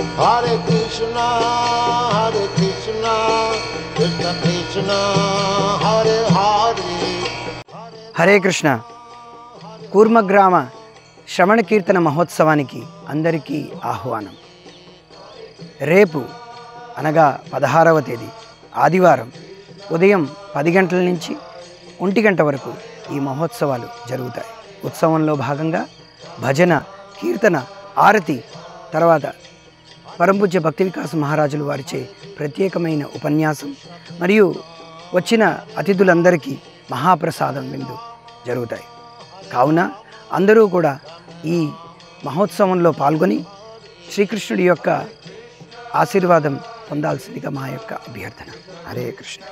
Hare Krishna, Krishna Krishna, Hare Hare. Hare Krishna. కూర్మగ్రామ శ్రవణ కీర్తన మహోత్సవానికి అందరికీ ఆహ్వానం. రేపు అనగా 16వ తేదీ ఆదివారం ఉదయం 10 గంటల నుంచి 1 గంట వరకు ఈ మహోత్సవాలు జరుగుతాయి. ఉత్సవంలో భాగంగా భజన, కీర్తన, ఆరతి, తర్వాత పరమపూజ్య భక్తి వికాస్ మహారాజులు వారిచే ప్రత్యేకమైన ఉపన్యాసం మరియు వచ్చిన అతిథులందరికీ మహాప్రసాదం విందు జరుగుతాయి. కావున అందరూ కూడా ఈ మహోత్సవంలో పాల్గొని శ్రీకృష్ణుడి యొక్క ఆశీర్వాదం పొందాల్సిందిగా మా యొక్క అభ్యర్థన. హరే కృష్ణ.